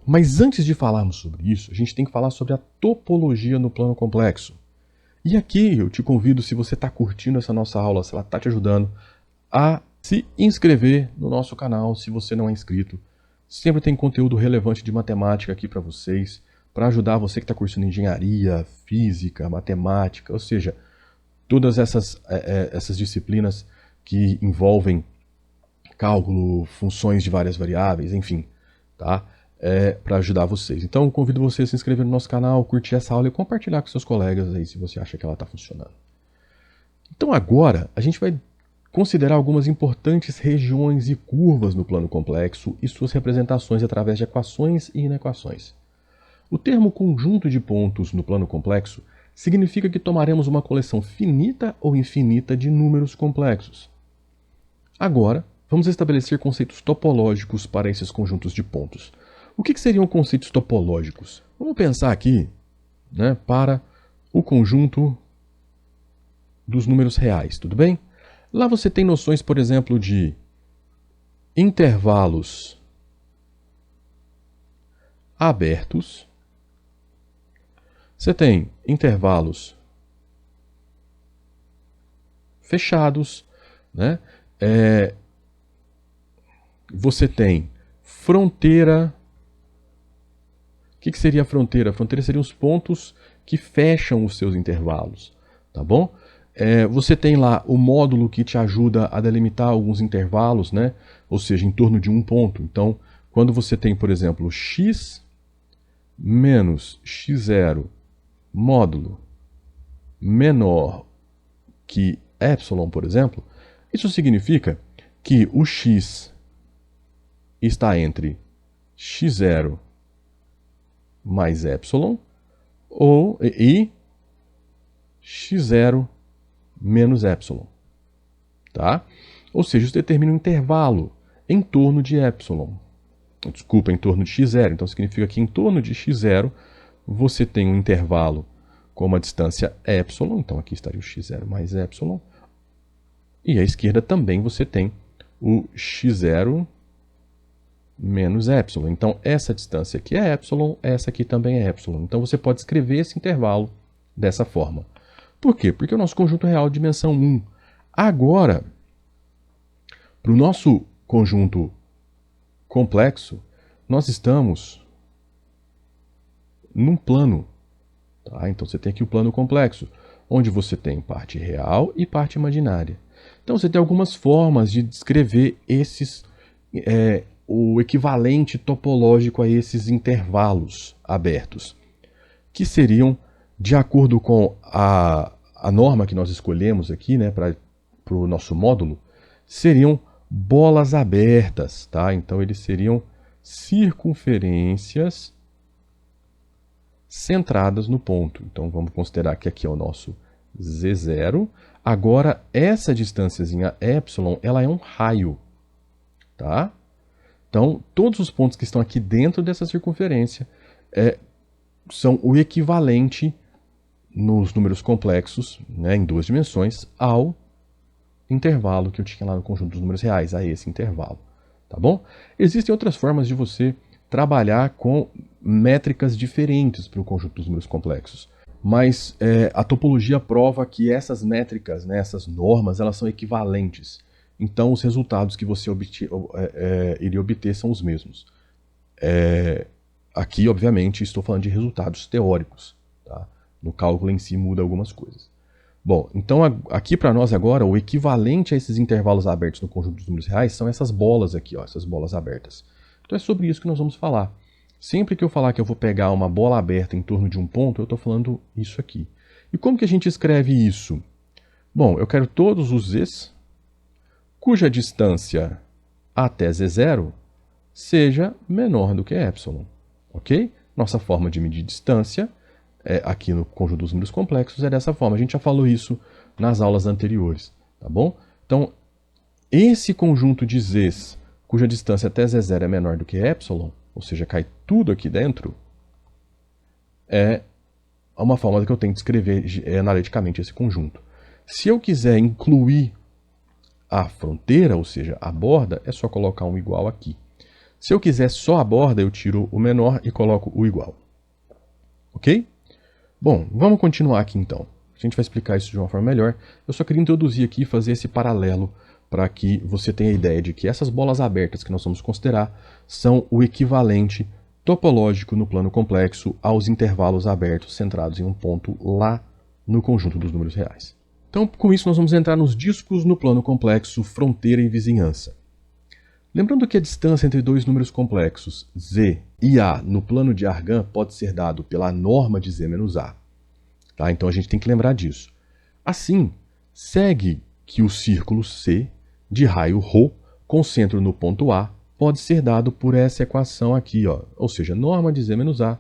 Mas antes de falarmos sobre isso, a gente tem que falar sobre a topologia no plano complexo. E aqui eu te convido, se você está curtindo essa nossa aula, se ela está te ajudando, a se inscrever no nosso canal, se você não é inscrito. Sempre tem conteúdo relevante de matemática aqui para vocês, para ajudar você que está cursando engenharia, física, matemática, ou seja, todas essas disciplinas que envolvem cálculo, funções de várias variáveis, enfim, tá? Para ajudar vocês. Então, eu convido você a se inscrever no nosso canal, curtir essa aula e compartilhar com seus colegas aí, se você acha que ela está funcionando. Então, agora, a gente vai considerar algumas importantes regiões e curvas no plano complexo e suas representações através de equações e inequações. O termo conjunto de pontos no plano complexo significa que tomaremos uma coleção finita ou infinita de números complexos. Agora, vamos estabelecer conceitos topológicos para esses conjuntos de pontos. O que seriam conceitos topológicos? Vamos pensar aqui, né, para o conjunto dos números reais, tudo bem? Lá você tem noções, por exemplo, de intervalos abertos. Você tem intervalos fechados, né? Você tem fronteira. O que seria a fronteira? A fronteira seriam os pontos que fecham os seus intervalos, tá bom? Você tem lá o módulo que te ajuda a delimitar alguns intervalos, né? Ou seja, em torno de um ponto. Então, quando você tem, por exemplo, x menos x0 módulo menor que epsilon, por exemplo, isso significa que o x está entre x0 mais epsilon e x0 menos epsilon, tá? Ou seja, isso determina um intervalo em torno de epsilon. Desculpa, em torno de x0. Então significa que em torno de x0 você tem um intervalo com uma distância epsilon. Então aqui estaria o x0 mais epsilon. E à esquerda também você tem o x0 menos epsilon. Então, essa distância aqui é epsilon, essa aqui também é epsilon. Então, você pode escrever esse intervalo dessa forma. Por quê? Porque o nosso conjunto real é de dimensão 1. Agora, para o nosso conjunto complexo, nós estamos num plano. Tá? Então, você tem aqui o plano complexo, onde você tem parte real e parte imaginária. Então, você tem algumas formas de descrever o equivalente topológico a esses intervalos abertos, que seriam, de acordo com a norma que nós escolhemos aqui, né, para o nosso módulo, seriam bolas abertas, tá? Então, eles seriam circunferências centradas no ponto. Então, vamos considerar que aqui é o nosso Z0. Agora, essa distânciazinha epsilon, ela é um raio, tá? Então, todos os pontos que estão aqui dentro dessa circunferência são o equivalente nos números complexos, né, em duas dimensões, ao intervalo que eu tinha lá no conjunto dos números reais, a esse intervalo. Tá bom? Existem outras formas de você trabalhar com métricas diferentes para o conjunto dos números complexos. Mas a topologia prova que essas métricas, né, essas normas, elas são equivalentes. Então, os resultados que você iria obter são os mesmos. Aqui, obviamente, estou falando de resultados teóricos. Tá? No cálculo em si muda algumas coisas. Bom, então aqui para nós agora, o equivalente a esses intervalos abertos no conjunto dos números reais são essas bolas aqui, ó, essas bolas abertas. Então é sobre isso que nós vamos falar. Sempre que eu falar que eu vou pegar uma bola aberta em torno de um ponto, eu estou falando isso aqui. E como que a gente escreve isso? Bom, eu quero todos os z's cuja distância até z0 seja menor do que epsilon, ok? Nossa forma de medir distância aqui no conjunto dos números complexos é dessa forma. A gente já falou isso nas aulas anteriores, tá bom? Então, esse conjunto de z's cuja distância até z0 é menor do que epsilon, ou seja, cai tudo aqui dentro, é uma forma que eu tenho de escrever analiticamente esse conjunto. Se eu quiser incluir a fronteira, ou seja, a borda, é só colocar um igual aqui. Se eu quiser só a borda, eu tiro o menor e coloco o igual. Ok? Bom, vamos continuar aqui então. A gente vai explicar isso de uma forma melhor. Eu só queria introduzir aqui e fazer esse paralelo para que você tenha a ideia de que essas bolas abertas que nós vamos considerar são o equivalente topológico no plano complexo aos intervalos abertos centrados em um ponto lá no conjunto dos números reais. Então, com isso, nós vamos entrar nos discos no plano complexo, fronteira e vizinhança. Lembrando que a distância entre dois números complexos, z e a, no plano de Argand, pode ser dado pela norma de z menos a. Tá? Então, a gente tem que lembrar disso. Assim, segue que o círculo C, de raio ρ, com centro no ponto A, pode ser dado por essa equação aqui, ó. Ou seja, norma de z menos a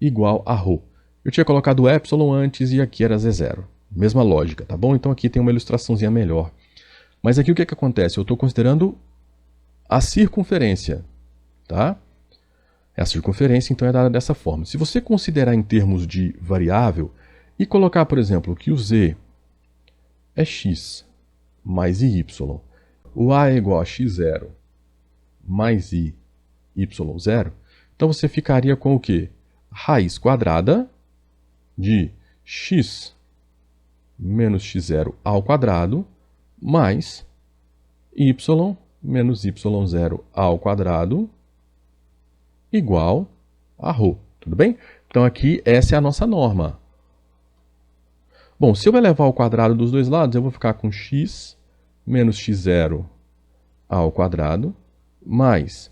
igual a ρ. Eu tinha colocado epsilon antes e aqui era z0. Mesma lógica, tá bom? Então aqui tem uma ilustraçãozinha melhor. Mas aqui o que acontece? Eu estou considerando a circunferência, tá? A circunferência, então, é dada dessa forma. Se você considerar em termos de variável e colocar, por exemplo, que o z é x mais y, o a é igual a x0 mais y0, então você ficaria com o quê? Raiz quadrada de x menos x0 ao quadrado mais y menos y0 ao quadrado igual a ρ. Tudo bem? Então aqui essa é a nossa norma. Bom, se eu elevar ao quadrado dos dois lados, eu vou ficar com x menos x0 ao quadrado mais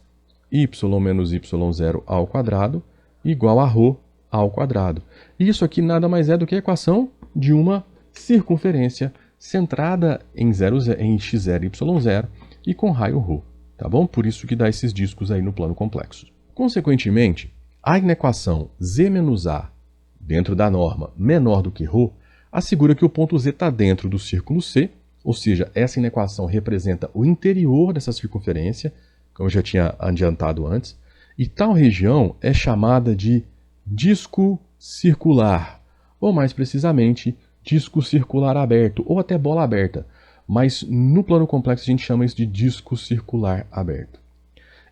y menos y0 ao quadrado igual a ρ ao quadrado. E isso aqui nada mais é do que a equação de uma circunferência centrada em x0 e y0 e com raio ρ, tá bom? Por isso que dá esses discos aí no plano complexo. Consequentemente, a inequação z menos a dentro da norma menor do que ρ assegura que o ponto z está dentro do círculo C, ou seja, essa inequação representa o interior dessa circunferência, como eu já tinha adiantado antes, e tal região é chamada de disco circular, ou mais precisamente, disco circular aberto, ou até bola aberta, mas no plano complexo a gente chama isso de disco circular aberto.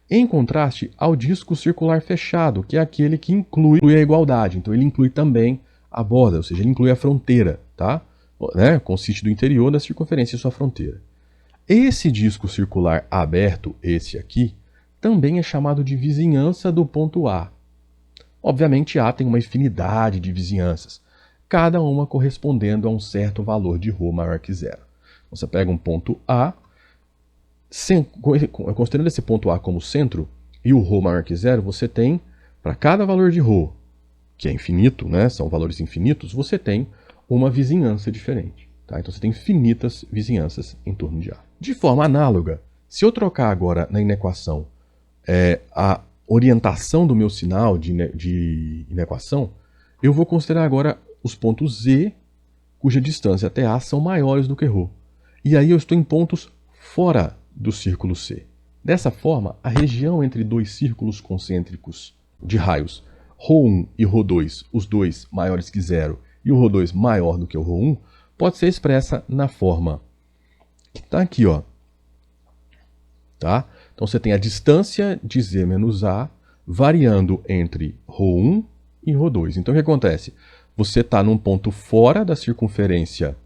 Em contraste ao disco circular fechado, que é aquele que inclui a igualdade, então ele inclui também a borda, ou seja, ele inclui a fronteira, tá? Consiste do interior da circunferência e sua fronteira. Esse disco circular aberto, esse aqui, também é chamado de vizinhança do ponto A. Obviamente, A tem uma infinidade de vizinhanças, cada uma correspondendo a um certo valor de ρ maior que zero. Você pega um ponto A, considerando esse ponto A como centro, e o ρ maior que zero, você tem, para cada valor de ρ, que é infinito, né, são valores infinitos, você tem uma vizinhança diferente. Tá? Então você tem infinitas vizinhanças em torno de A. De forma análoga, se eu trocar agora na inequação a orientação do meu sinal de inequação, eu vou considerar agora os pontos Z, cuja distância até A são maiores do que ρ. E aí eu estou em pontos fora do círculo C. Dessa forma, a região entre dois círculos concêntricos de raios ρ1 e ρ2, os dois maiores que zero, e o ρ2 maior do que o ρ1, pode ser expressa na forma que está aqui, ó. Tá? Então você tem a distância de z menos a variando entre ρ1 e ρ2. Então o que acontece? Você está num ponto fora da circunferência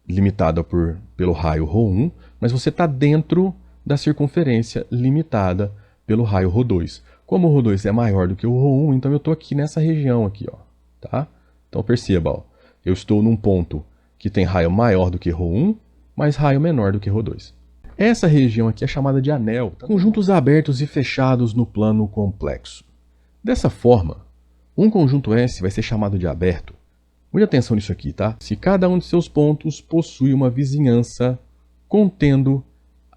limitada pelo raio ρ1, mas você está dentro da circunferência limitada pelo raio ρ2. Como o ρ2 é maior do que o ρ1, então eu estou aqui nessa região aqui, ó, tá? Então perceba, ó, eu estou num ponto que tem raio maior do que ρ1, mas raio menor do que ρ2. Essa região aqui é chamada de anel, tá? Conjuntos abertos e fechados no plano complexo. Dessa forma, um conjunto S vai ser chamado de aberto. Muita atenção nisso aqui, tá? Se cada um de seus pontos possui uma vizinhança contendo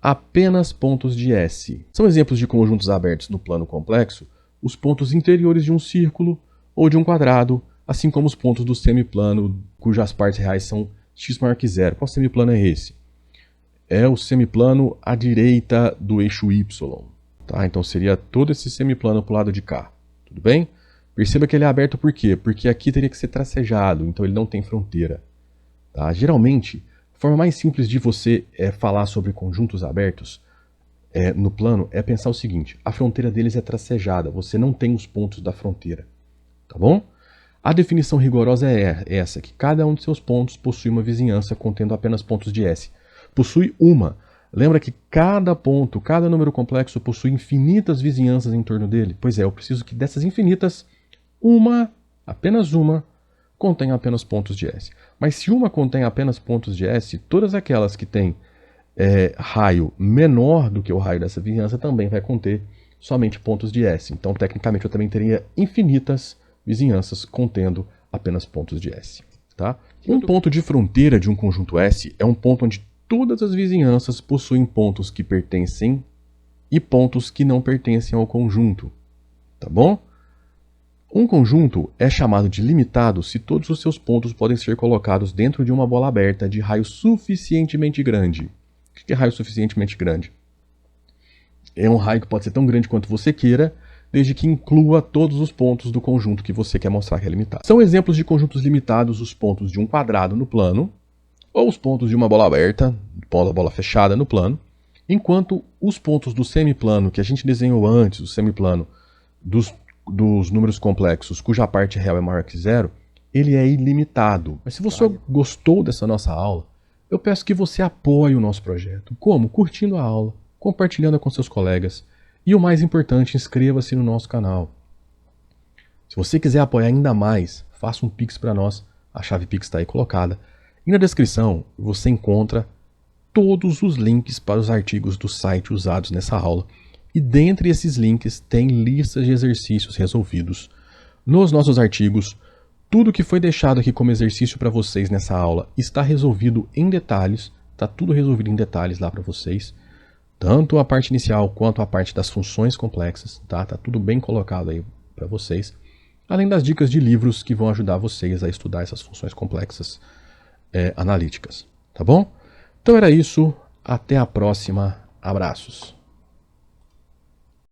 apenas pontos de S. São exemplos de conjuntos abertos no plano complexo os pontos interiores de um círculo ou de um quadrado, assim como os pontos do semiplano cujas partes reais são x maior que zero. Qual semiplano é esse? É o semiplano à direita do eixo Y. Tá? Então seria todo esse semiplano para o lado de cá. Tudo bem? Perceba que ele é aberto por quê? Porque aqui teria que ser tracejado, então ele não tem fronteira. Tá? Geralmente, a forma mais simples de você falar sobre conjuntos abertos no plano é pensar o seguinte: a fronteira deles é tracejada, você não tem os pontos da fronteira, tá bom? A definição rigorosa é essa, que cada um de seus pontos possui uma vizinhança contendo apenas pontos de S. Possui uma. Lembra que cada ponto, cada número complexo possui infinitas vizinhanças em torno dele? Pois é, eu preciso que dessas infinitas, apenas uma, contenha apenas pontos de S. Mas se uma contém apenas pontos de S, todas aquelas que têm raio menor do que o raio dessa vizinhança também vai conter somente pontos de S. Então, tecnicamente, eu também teria infinitas vizinhanças contendo apenas pontos de S. Tá? Um ponto de fronteira de um conjunto S é um ponto onde todas as vizinhanças possuem pontos que pertencem e pontos que não pertencem ao conjunto. Tá bom? Um conjunto é chamado de limitado se todos os seus pontos podem ser colocados dentro de uma bola aberta de raio suficientemente grande. O que é raio suficientemente grande? É um raio que pode ser tão grande quanto você queira, desde que inclua todos os pontos do conjunto que você quer mostrar que é limitado. São exemplos de conjuntos limitados os pontos de um quadrado no plano, ou os pontos de uma bola aberta, bola fechada no plano, enquanto os pontos do semiplano que a gente desenhou antes, o semiplano dos números complexos, cuja parte real é maior que zero, ele é ilimitado. Mas se você gostou dessa nossa aula, eu peço que você apoie o nosso projeto. Como? Curtindo a aula, compartilhando com seus colegas e, o mais importante, inscreva-se no nosso canal. Se você quiser apoiar ainda mais, faça um Pix para nós, a chave Pix está aí colocada. E na descrição você encontra todos os links para os artigos do site usados nessa aula. E dentre esses links tem listas de exercícios resolvidos nos nossos artigos. Tudo que foi deixado aqui como exercício para vocês nessa aula está resolvido em detalhes. Está tudo resolvido em detalhes lá para vocês. Tanto a parte inicial quanto a parte das funções complexas. Tá tudo bem colocado aí para vocês. Além das dicas de livros que vão ajudar vocês a estudar essas funções complexas analíticas. Tá bom? Então era isso. Até a próxima. Abraços.